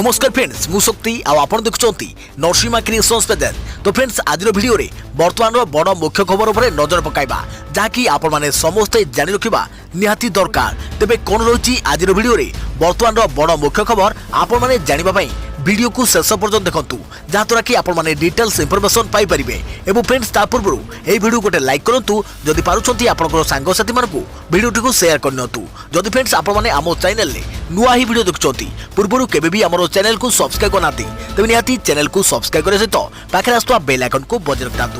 नमस्कार फ्रेंड्स मु शक्ति आपण देखुंती नरसिंहा क्रिएशंस पेज। तो फ्रेंड्स आज वीडियो रे वर्तमान बड़ मुख्य खबर उपर नजर पकाइबा जहाँकि आपण माने समस्ते जानि रखिबा निहाती दरकार। तेबे कोन रही आज वीडियो रे वर्तमान बड़ मुख्य खबर आपण माने जानिबा पई वीडियो को शेष पर्यंत देखंतु जहाँद्वारा कि आपण माने डिटेल्स इंफॉर्मेशन पाई परिबे। एवं फ्रेंड्स ता पूर्व ए वीडियो गोटे लाइक करंतु जदि पारुछंती आपनकर सांग साथी मानकु वीडियो को शेयर करनतु। जदि फ्रेंड्स आपण माने आमो चैनल ले नुआ ही वीडियो देखुछंती पूर्व केबे भी हमरो चैनल को सब्सक्राइब करनाती तबे निहाती चैनल को सब्सक्राइब करे सहित पाखे आस्तुवा बेल आइकन को बजाय रखतातु।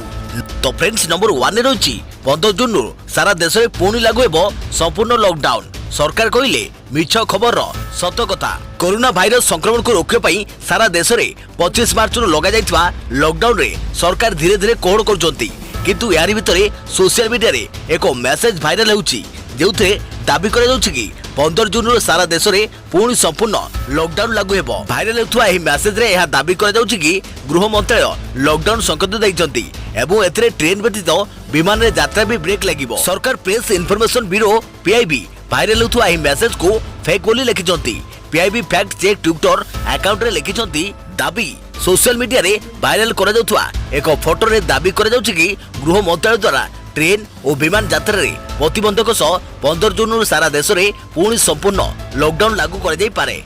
तो फ्रेंड्स नंबर 1 रे रही 15 जून सारा देश में पुणी लागू हेबो संपूर्ण लॉकडाउन। सरकार कहले मिछ खबर सत कथा। कोरोना भाइरस संक्रमण को रोकने सारा देश में 25 मार्च लगा जाइथिबा लॉकडाउन रे सरकार धीरे धीरे कोहड़ करजोंती। किंतु यारी भितरे सोशल मीडिया रे एक मेसेज भाइराल होउची जेउथे दाबी करा जाउची कि 15 जून सारा देश में पुणी संपूर्ण लॉकडाउन लागू हेबो। भाइराल होउथुवा एही मेसेज रे यह दाबी करा जाउची कि गृह मंत्रालय लॉकडाउन संकेत दैछंती एवं एथिरे ट्रेन व्यतीत विमान रे यात्रा भी ब्रेक लागिबो। सरकार प्रेस इन्फॉर्मेशन ब्यूरो पीआईबी भाइराल होउथुवा एही मेसेज को फेक बोली लिखिछंती। PIB fact check Twitter account रे लिखिछंती दाबी सोशल मीडिया रे वायरल करा जाउथुवा एक फोटो रे दाबी करा जाउची कि गृह मंत्रालय द्वारा ट्रेन और विमान यात्रा रे प्रतिबंधक सह 15 जून सारा देश में पुणी संपूर्ण लॉकडाउन लागू कर जाई पारे।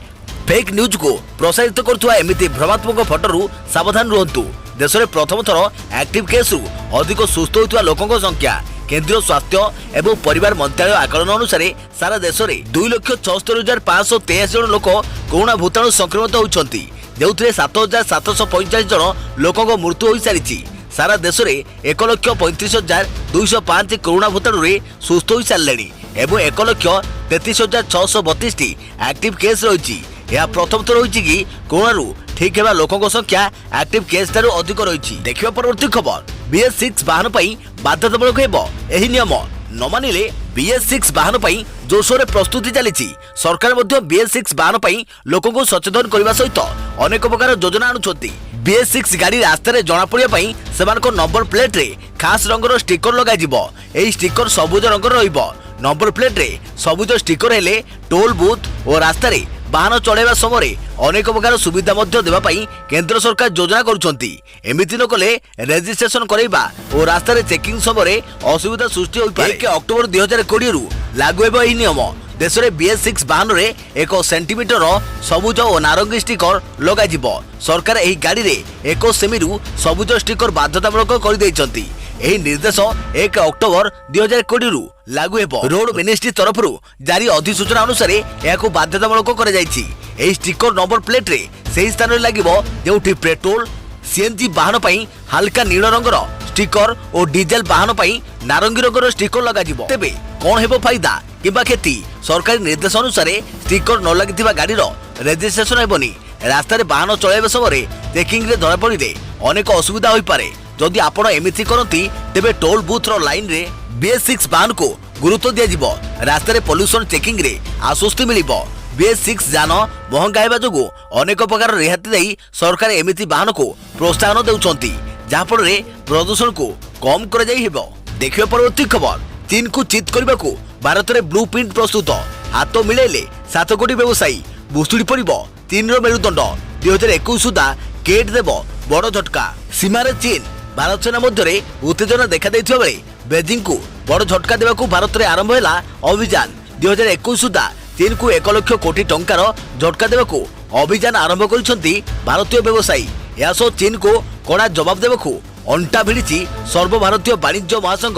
फेक न्यूज को प्रसारित करथुवा एमिति भ्रमात्मक फोटोरु सावधान रहंतु। देश में प्रथम थर एक्टिव केस रु अधिक सुस्थ होइतवा लोकंक संख्या केंद्रीय स्वास्थ्य एवं परिवार मंत्रालय आकलन अनुसार सारा देश में 2,76,523 जन लोक कोरोना भूताणु संक्रमित होइछंती जेउथिरे 7,745 जन लोकंक मृत्यु होई सारिछि। सारा देश में 1,35,205 कोरोना भूताणु रे सुस्थ होई सारलेनी एवं 1,33,632 एक्टिव केस रही। यह प्रथम थर होइछि कि कोरोना ठीक हेबा लोकंक संख्या एक्टिव केस ठारू अधिक रही। देखिबा परवर्ती खबर BS6 वाहन पई बाध्यतामूलक हेबो एही नियम न मानिले BS6 वाहन पई जोरसोरे प्रस्तुति चली। सरकार मध्य BS6 वाहन पई लोकंको सचेतन करबा सहित अनेक प्रकार योजना आनुछंती। BS6 गाड़ी रास्ता रे जना पड़िया पई सेमानको नंबर प्लेट रे खास रंगर स्टिकर लगा जिवो। एही स्टिकर सबुज रंगर रहिबो। नंबर प्लेट रे सबुज स्टिकर हेले टोल बूथ और रास्ता रे वाहन चलाइबा समय अनेक प्रकार सुविधा मध्य देबा पई केंद्र सरकार योजना करूछंती। एमिति न कले रजिस्ट्रेशन करैबा और रास्ता रे चेकिंग समय असुविधा सृष्टि होई पारे। 1 अक्टोबर 2020 रु लागू हेबो एही नियम। देश में BS6 वाहन रे 1 सेंटीमीटर सबुज और नारंगी स्टिकर लगा जिवो। सरकार एही गाड़ी रे 1 सेमी रु सबुज स्टिकर बाध्यतामूलक कर दैछंती। एही निर्देश 1 अक्टोबर 2020 रु लागू हेबो। रोड मिनिस्ट्री तरफ जारी अधिसूचना अनुसार याकू बाध्यतामूलक कर जायछि। एही स्टिकर नंबर प्लेट रे सेही स्थान रे लागिबो जेउठी पेट्रोल CNG वाहन पई हल्का नील रंगर स्टिकर और डीजेल वाहन पई नारंगी रंगर स्टिकर लगा जिवो। तेबे कोन हेबो फायदा किबा क्षति? सरकारी निर्देश अनुसार स्टिकर न लागिथिबा गाड़ीर रजिस्ट्रेशन हेबोनी। रास्ता रे वाहन चलाइबा समय चेकिंग रे धरा पड़िले अनेक असुविधा होई पारे। जदि आपण एमिति करंती तेबे टोल बूथ रो लाइन रे BS6 वाहन को गुरुत्व दिया जिवो। रास्ता रे पोल्यूशन चेकिंग रे आश्वस्ति मिलिबो। BS6 जान महंगा हेबा जोगु अनेक प्रकार रिहाती देई सरकार एमिति वाहन को प्रोत्साहन देउछंती जहा फल रे प्रदूषण को कम कर जाई हेबो। देखिबा परवर्ती खबर चीन को चित करबा को भारत रे ब्लूप्रिंट प्रस्तुत। हाथ मिलेले 7 कोटी व्यवसायी बुसुड़ी पड़िबो चीन रो मेरुदंड। 2021 सुधा केट देबो बड़ झटका। सीमारे चीन भारत सेना मध्य उत्तेजना देखा दैथिबा बेले बेजिंग को बड़ झटका देबाकू भारत रे आरंभ हैला अभियान। 2021 सुधा चीन को 1 लाख कोटी टंकार झटका देबाकू अभियान आरंभ करिसंती भारतीय व्यवसायी। या सो चीन को कड़ा जवाब देबाकू अंटा भिड़ी सर्वभारतीय वाणिज्य महासंघ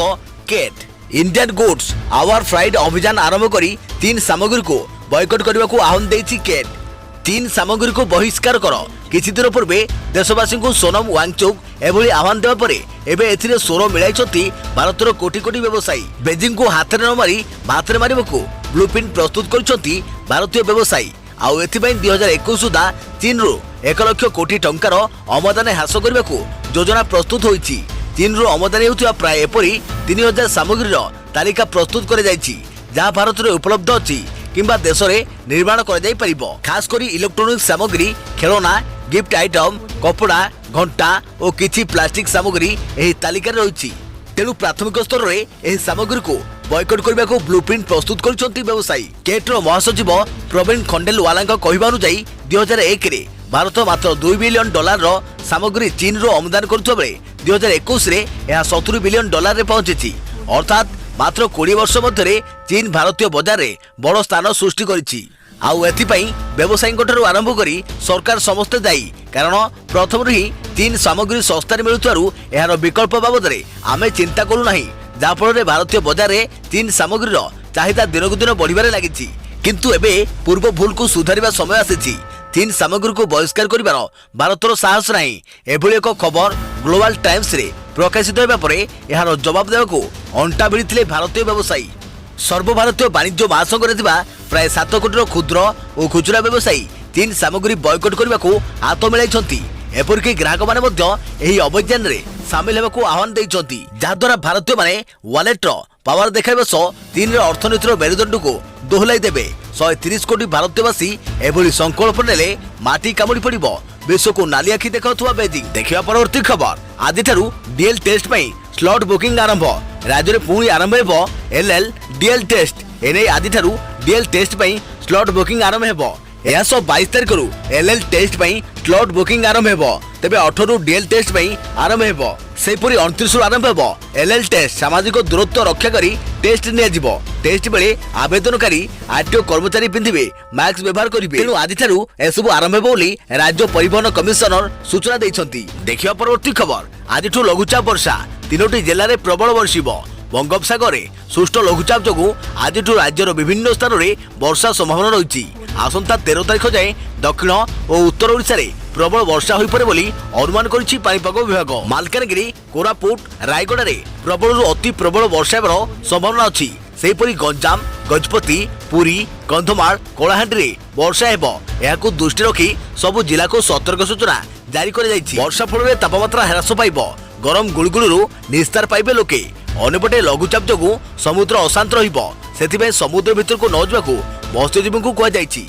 CAIT. Indian goods our pride अभियान आरंभ करी 3 सामग्री को बॉयकट करने को आह्वान देछि केट। 3 सामग्री को बहिष्कार कर। किछि दिन पूर्वे देशवासी को सोनम वांगचुक एभली आह्वान देवा परे एबे एथिरे स्वर मिलाइछंती भारतर कोटी कोटी व्यवसायी। बेजिंग को हाथ न मारी भात रे मारिबको ब्लूप्रिंट प्रस्तुत करिसंती भारतीय व्यवसायी। आउ एथिबाई 2021 सुधा चीन रो 1 लाख कोटी टंकार आमदानी ह्रास करने को योजना प्रस्तुत होइछि। चीन रो आमदानी होउथिबा प्राय एपरी 3000 सामग्री तालिका प्रस्तुत कर जाइछि जहाँ भारत में उपलब्ध अछि किंबा देश में निर्माण कर जाई परिबो। खास करी इलेक्ट्रोनिक सामग्री खेलना गिफ्ट आइटम कपड़ा घंटा और किछि प्लास्टिक सामग्री एही तालिका रही। तेणु प्राथमिक स्तर में एही सामग्री को बॉयकट करने को ब्लूप्रिंट प्रस्तुत कर व्यवसायी। केट्र महासचिव प्रवीण खंडेलवाला कहवा अनुଯାयी 2001 रे भारत मात्र $2 बिलियन सामग्री चीन रो आमदानी करुवा बेले 2021 रे यह $70 बिलियन रे पहुंची। अर्थात मात्र 20 वर्ष मध्य चीन भारतीय बाजार में बड़ स्थान सृष्टि करिछि। आउ एथिपाई व्यवसायीଙ୍କ ठाରୁ आरंभ करी सरकार समस्त दायी, कारण प्रथम ही चीन सामग्री सस्तार मिलुथारु एहार विकल्प बाबद आमे चिंता करू नाही, जा फल भारतीय बाजार में चीन सामग्री चाहिदा दिनकु दिन बढ़िबारे लागिछि। किंतु एबे पूर्व भूल को सुधारिबा समय आसीछि। चीन सामग्री को बहिष्कार करिबार भारतर साहस नाही, एभली एक खबर ग्लोबल टाइम्स रे प्रकाशित होबा परे एहार जवाब देबाकू अंटा भिड़िथिले भारतीय व्यवसायी। सर्वभारतीय वाणिज्य महासंघ रे प्राय 7 कोटी क्षुद्र और खुचरा व्यवसायी चीन सामग्री बयकट करने को हाथ मिलाई। एपरिक ग्राहक मैंने अभियान में सामिल होगा आह्वान देइछंती, जहाद्वारा भारतीय माने वालेटर पावर देखाइबा सह चीन अर्थनीतिर मेरुदंड को दोहलाई देबे। 130 कोटी भारतीयवासी एभली संकल्प नेले माटी कामुड़ी पड़िबो। विश्व को नाली आखि देखाउथुवा बेजिंग। देखिबा परवर्ती खबर, आदि ठारू डीएल टेस्ट पई स्लॉट बुकिंग आरंभ। राज्य में पुणी आरंभ हेबो एलएल डीएल टेस्ट। एने आदि ठारू डीएल टेस्ट पई स्लॉट बुकिंग आरंभ हेबो। 22 तारिख रु एलएल टेस्ट पई स्लॉट बुकिंग आरंभ हेबो। तेबे 18 रु डीएल टेस्ट पई आरंभ हेबो। सेपरि 29 रु आरंभ हेबो एलएल टेस्ट। सामाजिक दूरत्व रक्षा करी टेस्ट निया जिवो। टेस्ट बेले आवेदनकारी आरटीओ कर्मचारी पिंधिबे मास्क व्यवहार करिवे। तेनु आदि ठारू एसबु आरंभ हेबो बोली राज्य परिवहन कमिशनर सूचना दैछंती। देखिबा परवर्ती खबर, आदिठू लघुचाप वर्षा 3टी जिल्ला रे प्रबल वर्षिबो। बंगोपसागर में सुष्ठ लघुचाप जो आज राज्यर विभिन्न स्थान में वर्षा संभावना रही। आसंता 13 तारिख जाए दक्षिण और उत्तर ओडिशा रे प्रबल वर्षा हो पारे बोली अनुमान करिछि पाणीपाग विभाग। मालकानगिरी, कोरापुट, रायगड़ा रे प्रबल अति प्रबल वर्षा हेबार संभावना अछि। सेहीपरि गंजाम, गजपति, पुरी, कंधमाल, कलाहांडी रे वर्षा हेबो। एहाकु दृष्टि रखी सबु जिला को सतर्क सूचना जारी कर जाइछि। वर्षा फल तापमात्रा ह्रास पाइबो, गरम गुळगुळीरु निस्तार पाइबे लोके। अन्यपटे लघुचाप जो समुद्र अशांत रही समुद्र भितर को न जावाकू मत्स्यजीवी को कहुई।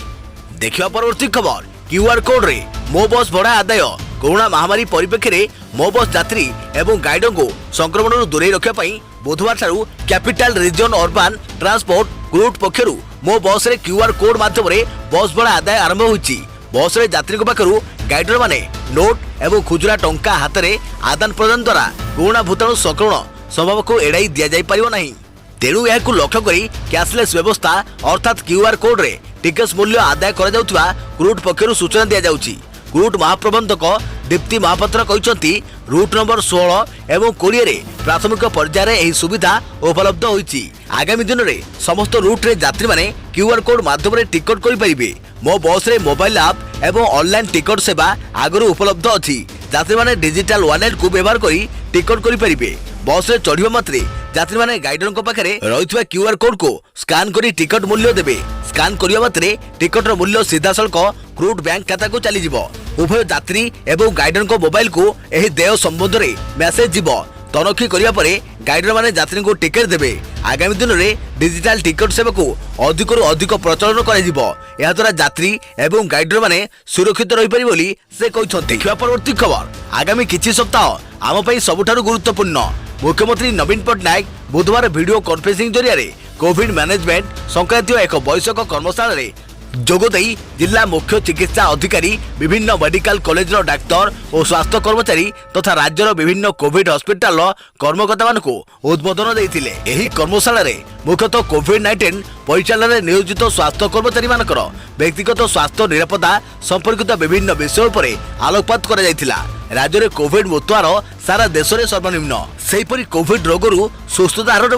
देखिबा परवर्ती खबर, क्यूआर कोड रे मो बस भड़ा आदाय। कोरोना महामारी परिप्रेक्षी में मो बस यात्री एवं गाइड को संक्रमण दूरे रखापी बुधवार ठारू capital region urban transport group पक्षरु मो बस रे क्यूआर कोड माध्यम बस भड़ा आदाय आरंभ होईछि। बस रे यात्री पाखरु गाइडर माने नोट एवं खुचरा टंका हाथ में आदान प्रदान द्वारा कोरोना भूताणु संक्रमण स्वभाव को एड़ाई दि जाई परिबो नहीं। तेणु यह लक्ष्य करी कैशलेस व्यवस्था अर्थात क्यूआर कोड रे टिकस मूल्य आदाय करा जाउथबा क्रूट पक्षरु सूचना दिया जाउछि। क्रूट महाप्रबंधक दीप्ति महापात्र कहते रूट नंबर 16 एवं 20 रे प्राथमिक पर्यायर यह सुविधा उपलब्ध होईछि। आगामी दिन में समस्त रूट रे यात्री माने क्यूआर कोड माध्यम रे टिकट करि परिबे। मो बस रे मोबाइल ऐप एवं ऑनलाइन टिकट सेवा आगरू उपलब्ध अछि। यात्री माने डिजिटल वॉलेट को व्यवहार करी टिकट करि परिबे। बस रे चढ़िबा मात्रे यात्री माने गाइडर को पाखरे रहितबा क्यूआर कोड को स्कैन करी टिकट मूल्य देबे। स्कैन करिया मात्रे टिकट रो मूल्य सीधा सल्क क्रूट बैंक खाता को चली जिवो। उभय यात्री एवं गाइडर को मोबाइल को एही देय संबंध रे मेसेज जिवो। तनखी करिया परे गाइडर माने यात्री को टिकट देबे। आगामी दिन में डिजिटल टिकट सेवा को अधिक अधिक प्रचलन करा जिवो। या द्वारा यात्री एवं गाइडर माने सुरक्षित रहि पारि बोली से कहछन्ते। देखिबा परवर्ती खबर, आगामी किछि सप्ताह आम पई सबुठारु गुरुत्वपूर्ण। मुख्यमंत्री नवीन पट्टनायक बुधवार वीडियो कॉन्फ्रेंसिंग जरिया कोविड मैनेजमेंट संक्रांतीय एक बैठक कर्मशाला रे जोगदेई जिला मुख्य चिकित्सा अधिकारी, विभिन्न मेडिकल कॉलेज डाक्तर और स्वास्थ्य कर्मचारी तथा राज्यर विभिन्न कोविड हॉस्पिटल कर्मकर्ता मान उद्बोधन देते। एही कर्मशाला रे मुख्यतः कोविड-19 परिचालन में नियोजित स्वास्थ्य कर्मचारी मानकर व्यक्तिगत स्वास्थ्य निरापत्ता संपर्कित विभिन्न विषय पर आलोकपात करा जायतिला। राज्य में कोविड मृत्युहार सारा देश में सर्वनिम्न। सेहीपरि कोविड रोगरू सुस्थता हार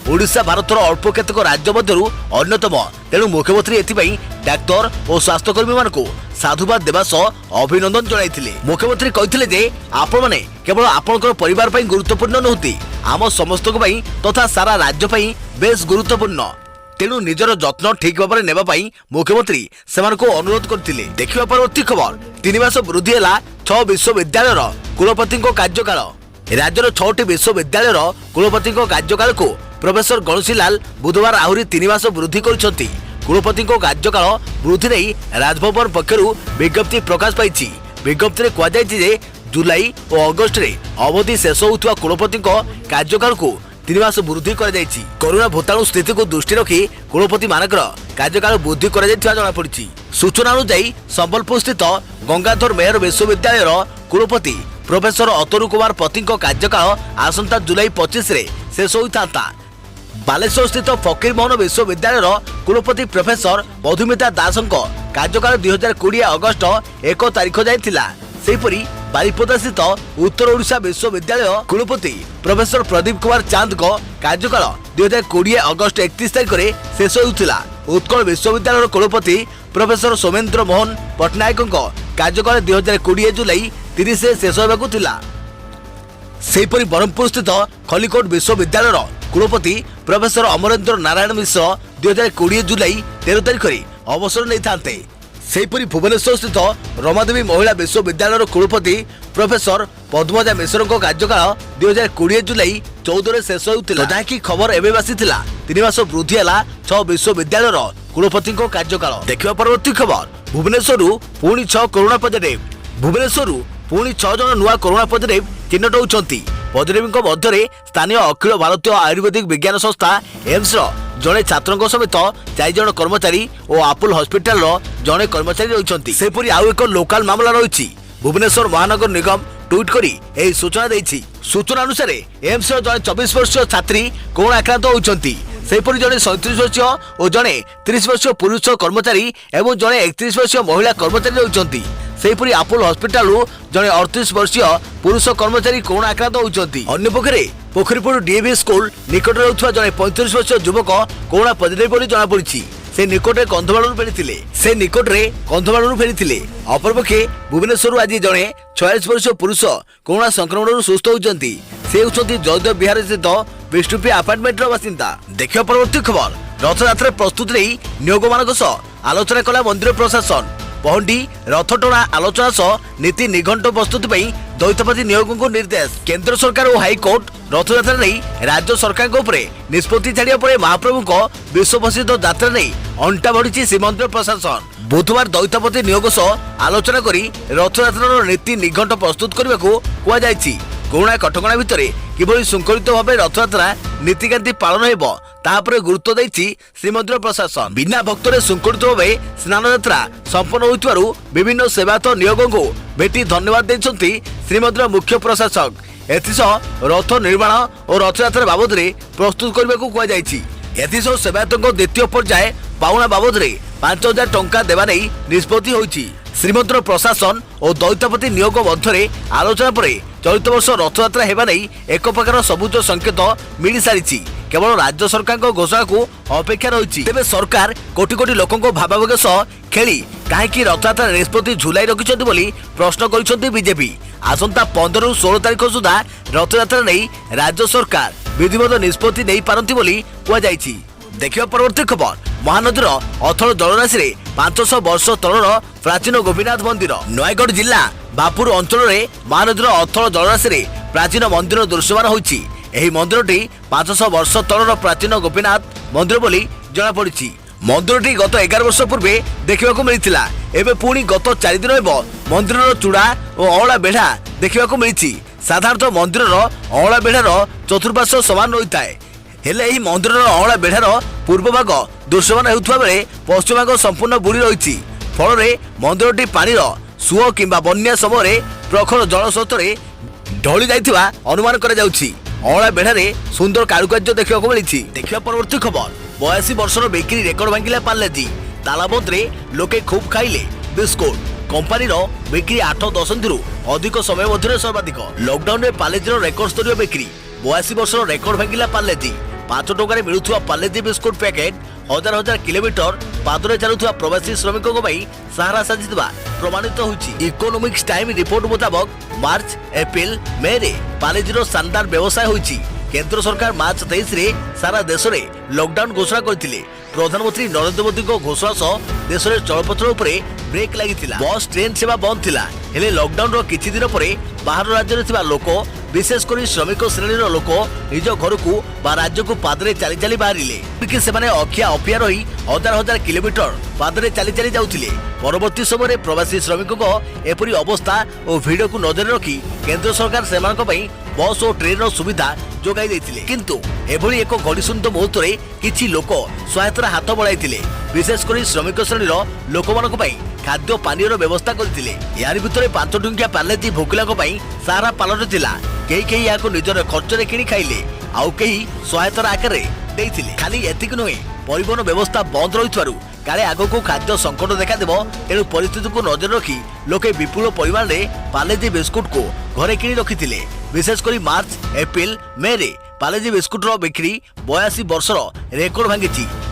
ओडिशा भारतर अल्प केतक राज्य मध्यरु अन्यतम। तेणु मुख्यमंत्री एथिपाई डाक्तर और स्वास्थ्यकर्मी मानकु साधुवाद देवा सह अभिनंदन जणाइथिले। मुख्यमंत्री कहिथिले जे आपण माने केवल आपनकर परिवार पई गुरुत्वपूर्ण नहुति, आम समस्त पई तथा सारा राज्य पई बेस गुरुत्वपूर्ण। तेणु निजर जत्न ठीक भाव में नेबा पई मुख्यमंत्री सेमानकु अनुरोध करथिले। देखिबा परवर्ती खबर, 3 मास वृद्धि हैला 6 विश्वविद्यालयर कुलपति कार्यकाल। राज्यर 6टी विश्वविद्यालयर कुलपति कार्यकाल को प्रोफेसर गणेशीलाल बुधवार आहरी 3 मास वृद्धि करिसंती। कुलपति कार्यकाल वृद्धि नहीं राजभवन पक्षर विज्ञप्ति प्रकाश पाई। विज्ञप्ति में कहुई जुलाई और अगस्ट रे अवधि शेष होता कुलपति कार्यकाल को 3 मास वृद्धि कर कोरोना भूताणु स्थिति को दृष्टि रखी कुलपति मानकर कार्यकाल वृद्धि कर जना पड़ी। सूचना अनुसार संबलपुर स्थित गंगाधर मेहर विश्वविद्यालय कुलपति प्रोफेसर अतरु कुमार पति कार्यकाल आसंता जुलाई 25 रे शेष होता। बालेश्वर स्थित फकीर मोहन विश्वविद्यालय कुलपति प्रोफेसर मधुमिता दास कार्यकाल 2020 अगस्ट 1 तारिख जाइथिला। सेहीपरि बारिपदा स्थित उत्तर ओडिशा विश्वविद्यालय कुलपति प्रोफेसर प्रदीप कुमार चांद कार्यकाल 2020 अगस्ट 31 तारिख में शेष होता। उत्कल विश्वविद्यालय कुलपति प्रोफेसर सोमेन्द्र मोहन पट्टनायक कार्यकाल 2020 जुलाई 30 से शेष होगा। सेहीपरि ब्रह्मपुर स्थित खलिकोट विश्वविद्यालय कुलपति प्रोफेसर अमरेन्द्र नारायण मिश्र 2020 जुलाई 13 तारिख में अवसर नहीं था। सेहीपरि भुवनेश्वर स्थित रमादेवी महिला विश्वविद्यालय कुलपति प्रोफेसर पद्मजा मिश्र कार्यकाल 2020 जुलाई 14 में शेष होता। जहाँकि खबर एवं आसीला 3 मास वृद्धि है 6 विश्वविद्यालय कुलपति कार्यकाल। देखा परवर्ती खबर भुवनेश्वर पुणी 6 कोरोना पॉजिटिव। भुवनेश्वर पुणी 6 जन नुआ कोरोना पॉजिटिव चिन्हट होती। पॉजिटिव मध्य स्थानीय अखिल भारतीय आयुर्वेदिक विज्ञान संस्था एम्स जड़े छात्र समेत 4 जन कर्मचारी और आपुल हॉस्पिटल जड़े कर्मचारी रही। सेपरी आउ एक लोकल मामला रही। भुवनेश्वर महानगर निगम ट्वीट करी यह सूचना देछि। सूचना अनुसार एम्स जड़े 24 वर्षीय छात्री कोरोना आक्रांत होती। सेपरी जड़े 37 वर्षीय और जड़े 30 वर्षीय पुरुष कर्मचारी एवं जड़े 31 वर्षीय महिला कर्मचारी रही। सेपरी आपुल हॉस्पिटल जड़े 38 वर्षीय पुरुष कर्मचारी कोरोना आक्रांत होती। अन्य पक्षरे पोखरीपुर डीएवी स्कूल निकट रहुवा जड़े 35 वर्षीय युवक कोरोना पॉजिटिव बोली जଣା पड़िछि। से निकटे कंधमालू फेरी। अपरपक्षे भुवनेश्वर आज जड़े 46 वर्षीय पुरुष कोरोना संक्रमण सुस्थ होती। से होती जयदेव विहार स्थित विष्णुप्रिया अपार्टमेंट बासिंदा। देखिए परवर्ती खबर रथयात्रा प्रस्तुति नहीं नियोग मान आलोचना कला मंदिर प्रशासन। पहंडी रथ टणा आलोचना सह नीति निघंट प्रस्तुति द्वैतपति नियोग को निर्देश। केंद्र सरकार और हाईकोर्ट रथयात्रा नहीं राज्य सरकार निष्पत्ति छाड़ा पर महाप्रभु को विश्व प्रसिद्ध यात्रा नहीं अंटा बढ़ी श्रीमंदिर प्रशासन। बुधवार द्वैतपति नियोग सह आलोचना करी रथयात्रा नीति निघंट प्रस्तुत करने को कहुई। कोरोना कटकणा भितर किभली शृंखलित भाव रथयात्रा नीतिकांति पालन हेबो तापर गुरुत्व देछि श्रीमंदिर प्रशासन। बिना भक्तरे शृंखलित भाव स्नान यात्रा संपन्न होइतवारु विभिन्न सेवायत नियोग को भेटी धन्यवाद देछंती श्रीमंदिर मुख्य प्रशासक। एथिसह रथ निर्माण और रथयात्रा बाबद प्रस्तुत करने को कहुई। एथिसह सेवायत द्वितीय पर्याय पाउणा बाबद 5000 टंका देवा नहीं निष्पत्ति होइछि। श्रीमंदिर प्रशासन और द्वैतपति नियोग मध्य आलोचना पर चलित वर्ष रथयात्रा हेबा नहीं एक प्रकार सबुज संकेत मिल सारी। केवल राज्य सरकार घोषणा को अपेक्षा रही। तेज सरकार कोटी कोटी लोकों भावावेग सह खेली कहीं रथयात्रा निष्पत्ति झुलाई रखिंट प्रश्न कर बीजेपी। आसंता 15 ରୁ 16 तारिख सुधा रथयात्रा नहीं राज्य सरकार विधिवत निष्पत्ति नहीं पारती कहुई। देखिए परवर्ती खबर महानदीर अथल जलराशि 500 वर्ष तलर प्राचीन गोपीनाथ मंदिर। नयगढ़ जिला बापुर अंचल में महानदीर अथल जलराशि प्राचीन मंदिर दृश्यमान होती। यह मंदिरटी 500 वर्ष तलर प्राचीन गोपीनाथ मंदिर बोली जना पड़ी। मंदिरटी गत 11 वर्ष पूर्वे देखा मिलता। एवं पुणी गत 4 दिन मंदिर चूड़ा और अवला बेढ़ा देखा मिली। साधारणतः मंदिर अवला बेढ़ार चतुर्पार्श्व समान रही है। हेले यही मंदिर अवला बेढ़ार पूर्व भाग दृश्यमान होता बेले पश्चिम भाग संपूर्ण बुड़ी रही। फल मंदिरटी पानीर सुओ किंबा बन्या समय प्रखर जल स्रोत ढली जाइथिबा अनुमान करा जाउछि। अवला बेढ़ारे सुंदर कारुकार्य देखा मिली। देखा परवर्ती खबर 82 वर्षर बिक्री रेकर्ड भांगिला पार्लेजी। तालाबंद लोके खूब खाइले बिस्कुट। कंपानीर बिक्री 8 दशंधि अधिक समय मध्य सर्वाधिक। लॉकडाउन में पार्लेजीर रेकर्ड स्तरीय बिक्री। 82 वर्षर रेकर्ड भांगिला पार्लेजी। 5 टंकार मिलुवा पार्लेजी बिस्कुट पैकेट हजार हजार किलोमीटर पादरे चलुवा प्रवासी श्रमिकों सहारा साजिवा प्रमाणित होइछि। इकोनॉमिक्स टाइम रिपोर्ट मुताबक मार्च एप्रिल मे रे पार्लेजीर शानदार व्यवसाय होइछि। केंद्र सरकार मार्च 23 रे सारा देश में लॉकडाउन घोषणा करथिले। प्रधानमंत्री नरेंद्र मोदी घोषणा सह देश में चलप्रचल उपरे ब्रेक लागिथिला। बस ट्रेन सेवा बंद थिला। हेले लॉकडाउन रो किछि दिन परे बाहर राज्य रे थिबा लोक विशेषकर श्रमिक श्रेणी लोक निज घर को राज्य को पादरे चली चली बाहरिले। एमनकी से अखिया अपिया रही हजार हजार किलोमीटर पादरे चली चली जाउथिले। परवर्ती समय प्रवासी श्रमिकों एपरी अवस्था और भिड को नजर रखी केंद्र सरकार सेमानक पई बस और ट्रेन सुविधा जोगाई देथिले। किंतु एभली एक घड़ीसुंद मुहूर्त रे किछि लोक सहायतार हाथ बढ़ाइथिले। विशेषकर श्रमिक श्रेणीर लोक मानक पई खाद्य पानीर व्यवस्था करथिले। यार भितरे 5 टंकिया पार्लेजी भोकिलाक पई सारा पालट थिला। केही केही याको निजर खर्चरे किनी खाइले, आउ केही सहायतार आकारे देइथिले। खाली एतिक नुहे, परिवहन व्यवस्था बंद रहिथारु काले आगको खाद्य संकट देखा देव। एणु परिस्थिति को नजर रखी लोके विपुल परिमाण में पार्लेजी बिस्कुट को घरे किनी रखिथिले। विशेषकर मार्च एप्रिल मे रे पार्लेजी बिस्कुटर बिक्री 82 वर्षर रेकर्ड भांगी।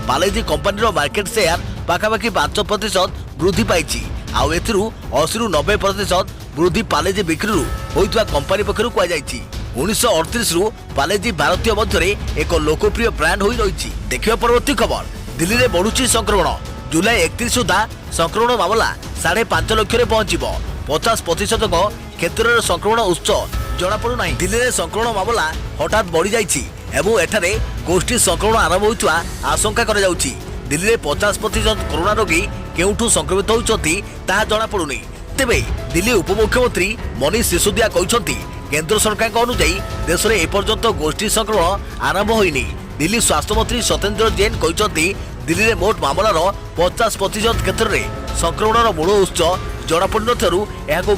पार्लेजी कंपनी मार्केट शेयर पाखापाखि 5% वृद्धि पाई। आउ एथिरु 80 ରୁ 90% वृद्धि पार्लेजी बिक्री होइतवा कंपनी पक्षरु कुआ जायछि। 1938 रु पार्लेजी भारतीय मध्य एक लोकप्रिय ब्रांड होई रहिछि। देखिबा परवर्ती खबर, दिल्ली में बढ़ुची संक्रमण। जुलाई 31 सुधा संक्रमण मामला 5.5 लाख रे पहुंचीबो। 50% क्षेत्र में संक्रमण उच्च जना पड़ू नहीं। दिल्ली में संक्रमण मामला हठात बढ़ी जाइछि एवं एठारे गोष्ठी संक्रमण आरंभ होइतवा आशंका करा जाउछि। दिल्ली में 50% कोरोना रोगी केउठू संक्रमित होउछंती ताहा जना पड़ुनी। तेबे दिल्ली उपमुख्यमंत्री मनीष सिसोदिया कहउछंती केंद्र सरकार के अनुसार देश में एपर्यंत गोष्ठी संक्रमण आरंभ होइनी। दिल्ली स्वास्थ्य मंत्री सत्येंद्र जैन कहते दिल्ली में मोट मामलार 50% क्षेत्र में संक्रमण मूल उत्स जनापड़ न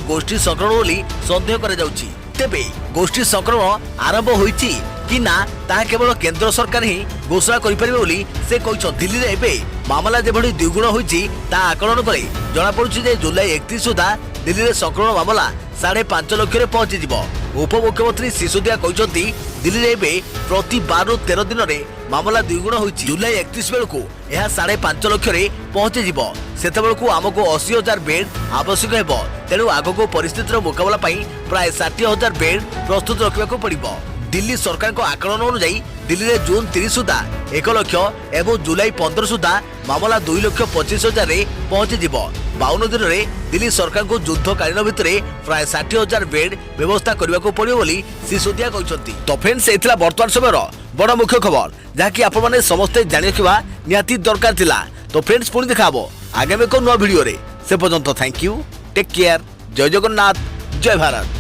गोष्ठी संक्रमण बोली सन्देह कर। तेबे गोष्ठी संक्रमण आरंभ होइछि कि ना ताहा केवल केंद्र सरकार ही घोषणा करिपारिबे बोली से कहछन। दिल्ली रे एबे मामला जेभଳି द्विगुण होइछि ता आकलन करे जना पड़ुछि जे जुलाई 31 सुधा दिल्ली रे संक्रमण मामला 5.5 लाख रे पहुंची जिवो। उपमुख्यमंत्री सिसोदिया कहते दिल्ली में एबे प्रति 12 ରୁ 13 दिन में मामला द्विगुण होइछि। जुलाई 31 बेलू यह 5.5 लाख रे पहुंची जिवो। सेतेबेलू आमको 80,000 बेड आवश्यक हेबो। तेणु आगको परिस्थितिर मुकाबला पई प्राय 60,000 बेड प्रस्तुत रखा पड़िबो। दिल्ली सरकार को आकलन अनुसार दिल्ली में जून 30 सुधा 1 लाख एवं जुलाई 15 सुधा मामला 2,25,000 रे पहुंची जिवो। 52 दिन में दिल्ली सरकार को युद्धकालीन भितर प्राय 60,000 बेड व्यवस्था करने को पड़ो बोली सिसोदिया कहते। तो फ्रेंड्स एथिला वर्तमान समय बड़ मुख्य खबर जहाँकि आपण माने समस्ते जानि रखिबा निहाती दरकार थिला। तो फ्रेंड्स पुणी देखाबो आगामी एक नया वीडियो रे। से पर्यंत थैंक यू, टेक केयर, जय जगन्नाथ, जय भारत।